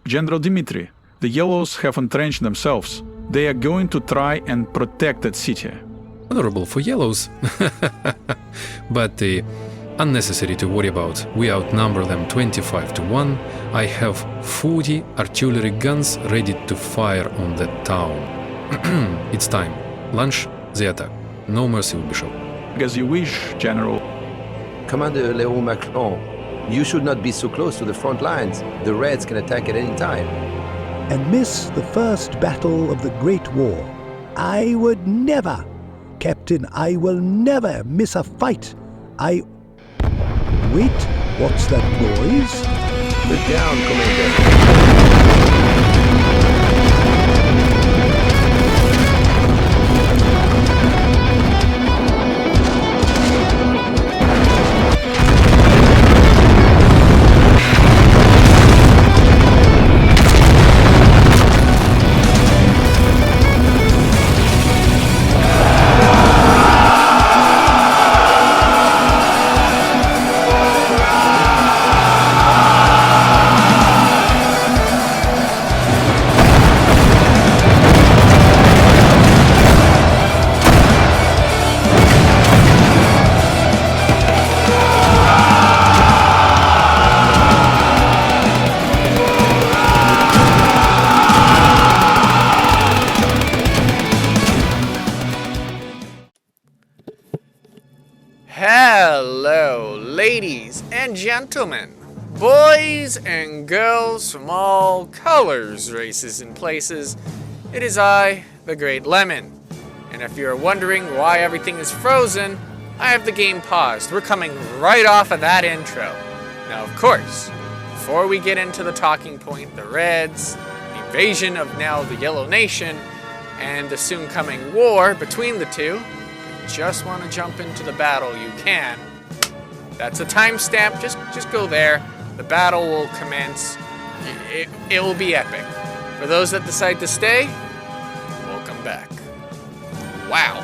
General Dmitri, the Yellows have entrenched themselves. They are going to try and protect that city. Honorable for Yellows, but unnecessary to worry about. We outnumber them 25 to 1. I have 40 artillery guns ready to fire on that town. It's time. Launch the attack. No mercy will be shown. As you wish, General. Commander Leroux Macron, you should not be so close to the front lines. The Reds can attack at any time. And miss the first battle of the Great War. I would never, Captain, I will never miss a fight. Wait, what's that noise? Put down, Commander. Hello, ladies and gentlemen, boys and girls from all colors, races, and places. It is I, the Great Lemon. And if you're wondering why everything is frozen, I have the game paused. We're coming right off of that intro. Now, of course, before we get into the talking point, the Reds, the invasion of now the Yellow Nation, and the soon coming war between the two, just want to jump into the battle, you can. That's a timestamp. Just go there. The battle will commence. It will be epic. For those that decide to stay, welcome back. Wow.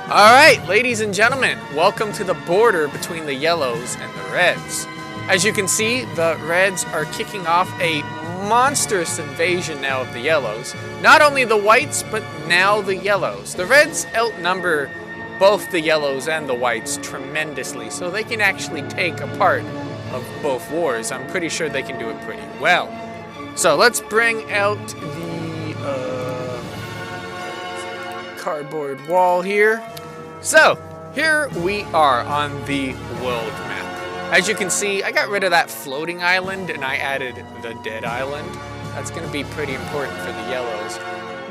All right, ladies and gentlemen, welcome to the border between the Yellows and the Reds. As you can see, the Reds are kicking off a monstrous invasion now of the Yellows. Not only the Whites, but now the Yellows. The Reds outnumber both the Yellows and the Whites tremendously, so they can actually take a part of both wars. I'm pretty sure they can do it pretty well. So let's bring out the cardboard wall here. So here we are on the world map. As you can see, I got rid of that floating island and I added the dead island. That's going to be pretty important for the Yellows,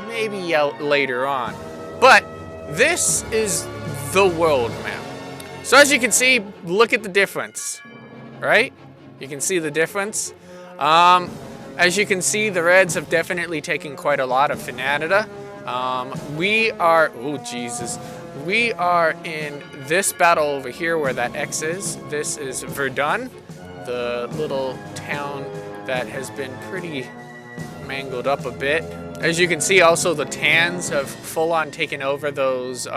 maybe later on. But this is the world map. So as you can see, look at the difference, right? You can see the difference. As you can see, the Reds have definitely taken quite a lot of Fanata. We are in this battle over here where that X is. This is Verdun, the little town that has been pretty mangled up a bit. As you can see, also the Tans have full-on taken over those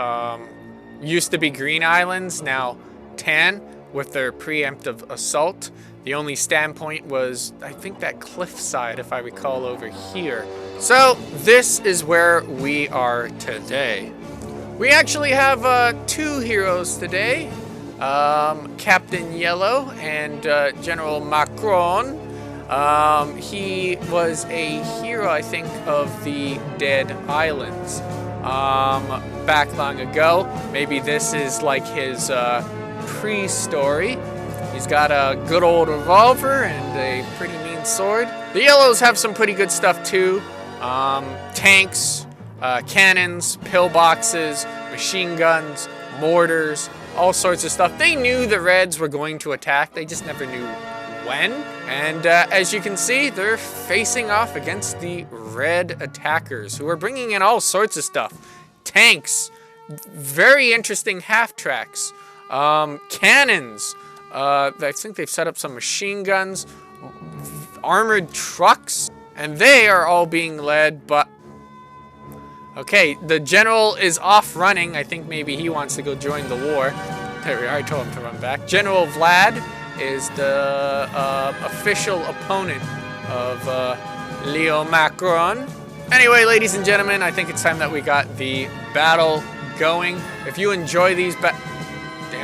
used to be green islands, now tan, with their preemptive assault. The only standpoint was, I think, that cliffside, if I recall, over here. So this is where we are today. We actually have two heroes today, Captain Yellow and General Macron. He was a hero, I think, of the Dead Islands back long ago. Maybe this is like his pre-story. He's got a good old revolver and a pretty mean sword. The Yellows have some pretty good stuff too. Tanks, cannons, pillboxes, machine guns, mortars, all sorts of stuff. They knew the Reds were going to attack. They just never knew when. And as you can see, they're facing off against the Red attackers, who are bringing in all sorts of stuff. Tanks, very interesting half-tracks, cannons. I think they've set up some machine guns, armored trucks, and they are all being led by... Okay, the general is off running. I think maybe he wants to go join the war. There we are, I told him to run back. General Vlad is the official opponent of Leo Macron. Anyway, ladies and gentlemen, I think it's time that we got the battle going. If you enjoy these damn,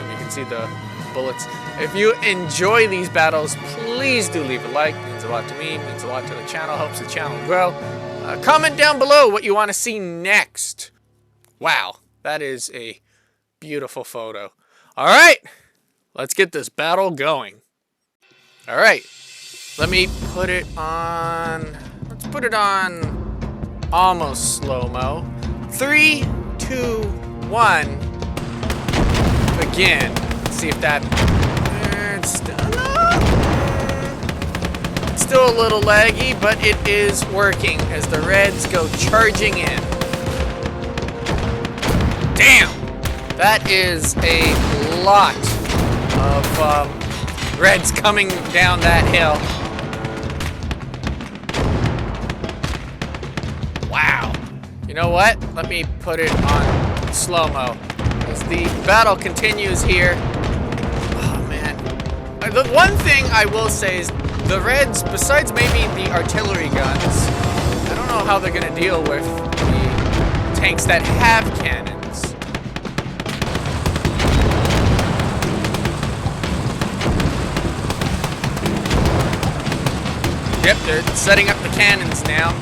you can see the bullets. If you enjoy these battles, please do leave a like. It means a lot to me, it means a lot to the channel, helps the channel grow. Comment down below what you want to see next. Wow, that is a beautiful photo. All right, let's get this battle going. All right, let me put it on, let's put it on almost slow-mo. 3, 2, 1, begin. Let's see if that, it's still a little laggy, but it is working as the Reds go charging in. Damn, that is a lot of Reds coming down that hill. Wow. You know what? Let me put it on slow-mo. As the battle continues here. Oh, man. The one thing I will say is the Reds, besides maybe the artillery guns, I don't know how they're going to deal with the tanks that have cannons. Yep, they're setting up the cannons now,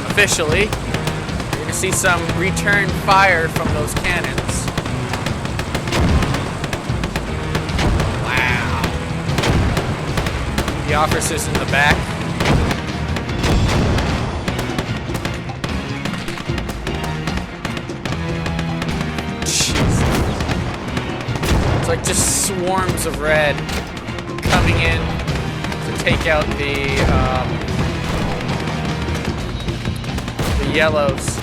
officially. You're going to see some return fire from those cannons. Wow. The officers in the back. Jeez. It's like just swarms of red coming in to take out the yellows.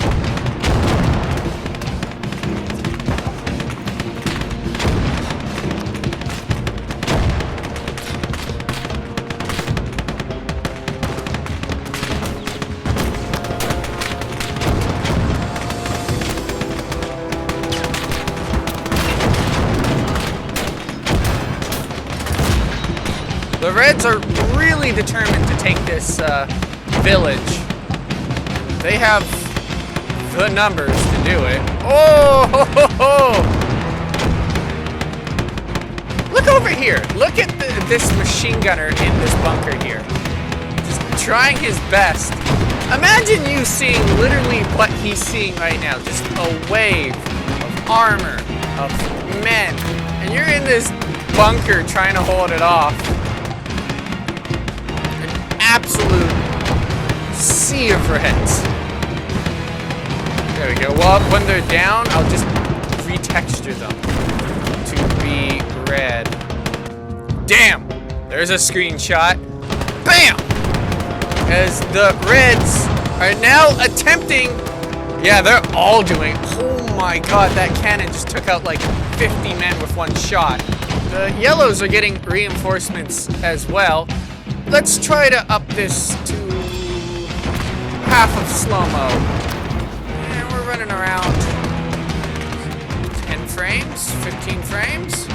The Reds are really determined to take this village. They have the numbers to do it. Oh! Ho, ho, ho. Look over here. Look at this machine gunner in this bunker here. Just trying his best. Imagine you seeing literally what he's seeing right now. Just a wave of armor, of men. And you're in this bunker trying to hold it off. Absolute sea of reds. There we go. Well, when they're down, I'll just retexture them to be red. Damn! There's a screenshot. Bam! As the Reds are now attempting... Yeah, they're all doing... Oh my god, that cannon just took out like 50 men with one shot. The Yellows are getting reinforcements as well. Let's try to up this to half of slow-mo. And we're running around 10 frames, 15 frames.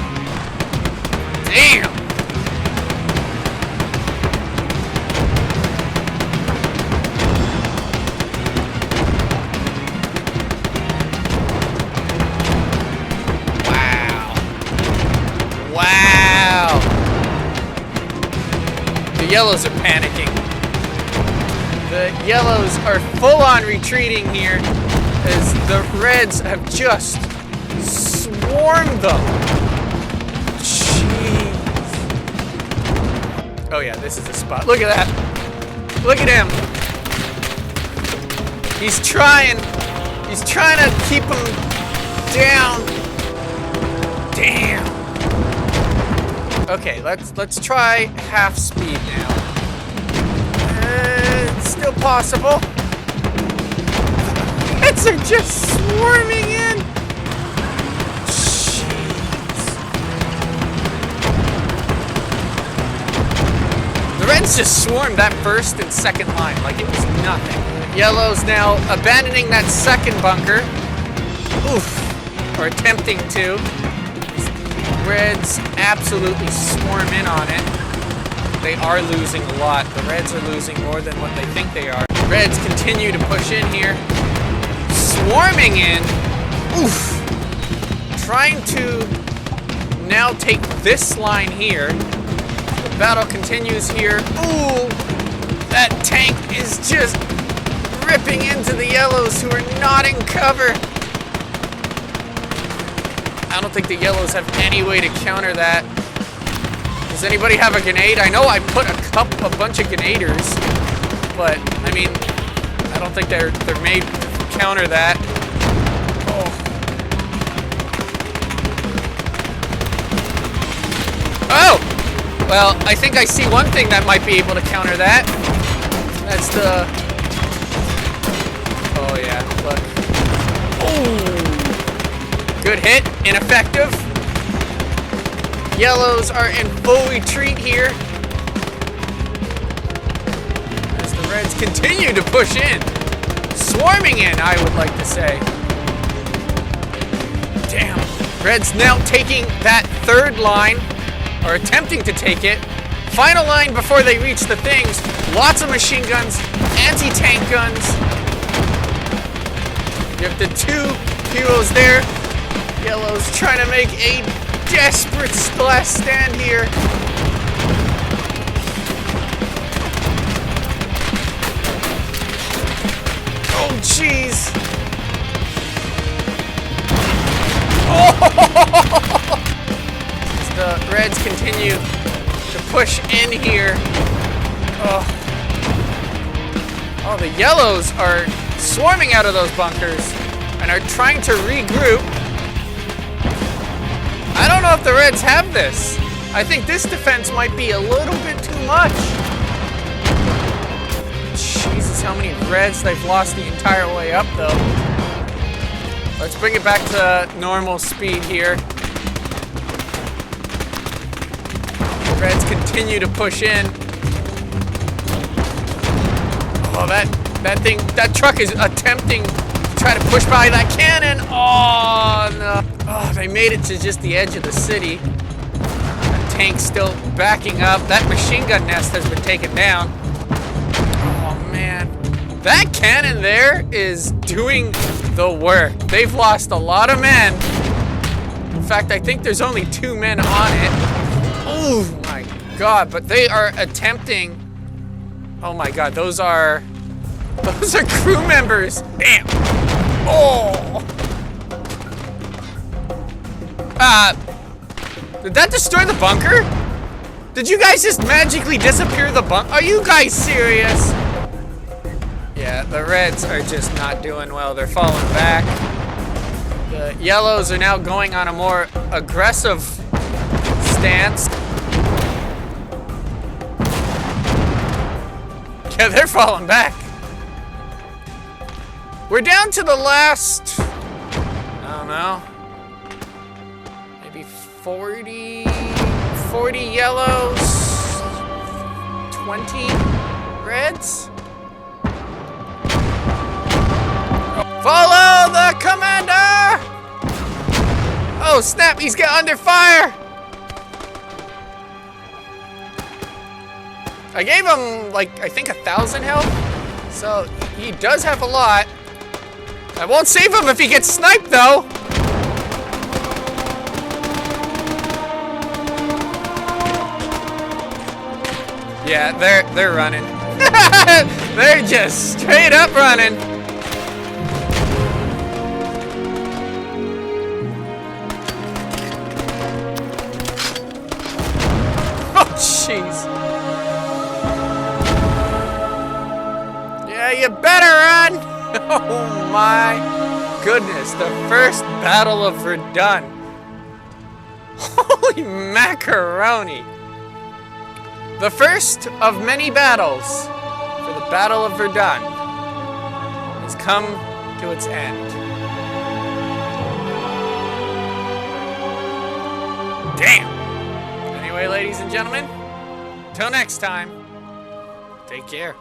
Damn! Wow. Wow. The Yellows are panicking. The Yellows are full-on retreating here as the Reds have just swarmed them. Jeez. Oh yeah, this is the spot. Look at that. Look at him. He's trying to keep him down. Damn. Okay, let's try half speed now. It's still possible. Reds are just swarming in. Jeez. The Reds just swarmed that first and second line like it was nothing. Yellow's now abandoning that second bunker. Oof. Or attempting to. Reds absolutely swarm in on it. they are losing a lot. The Reds are losing more than what they think they are. Reds continue to push in here. Swarming in. Oof. Trying to now take this line here. The battle continues here. Ooh. That tank is just ripping into the yellows who are not in cover. I don't think the yellows have any way to counter that. Does anybody have a grenade? I know I put a bunch of grenaders, but I mean, I don't think they're made to counter that. Oh. Oh! Well, I think I see one thing that might be able to counter that. That's the... Oh yeah, look. Oh! Good hit, ineffective. Yellows are in full retreat here. As the Reds continue to push in. Swarming in, I would like to say. Damn. Reds now taking that third line, or attempting to take it. Final line before they reach the things. Lots of machine guns, anti-tank guns. You have the two heroes there. Yellow's trying to make a desperate last stand here. Oh, jeez. Oh! As the Reds continue to push in here. Oh. Oh, the Yellows are swarming out of those bunkers and are trying to regroup. I don't know if the Reds have this. I think this defense might be a little bit too much. Jesus, how many Reds they've lost the entire way up, though. Let's bring it back to normal speed here. The Reds continue to push in. Oh, that truck is attempting to try to push by that cannon. Oh, no. Oh, they made it to just the edge of the city. That tank's still backing up. That machine gun nest has been taken down. Oh, man. That cannon there is doing the work. They've lost a lot of men. In fact, I think there's only 2 men on it. Oh, my God. But they are attempting... Oh, my God. Those are crew members. Damn. Oh. Did that destroy the bunker? Did you guys just magically disappear the bunker? Are you guys serious? Yeah, the Reds are just not doing well. They're falling back. The Yellows are now going on a more aggressive stance. Yeah, they're falling back. We're down to the last, I don't know, maybe 40 Yellows, 20 Reds. Follow the commander! Oh snap, he's got under fire! I gave him like, I think 1,000 health, so he does have a lot. I won't save him if he gets sniped though! Yeah, they're running. They're just straight up running. Oh, jeez. Yeah, you better run. Oh my goodness, the first Battle of Verdun. Holy macaroni. The first of many battles for the Battle of Verdun has come to its end. Damn! Anyway, ladies and gentlemen, till next time, take care.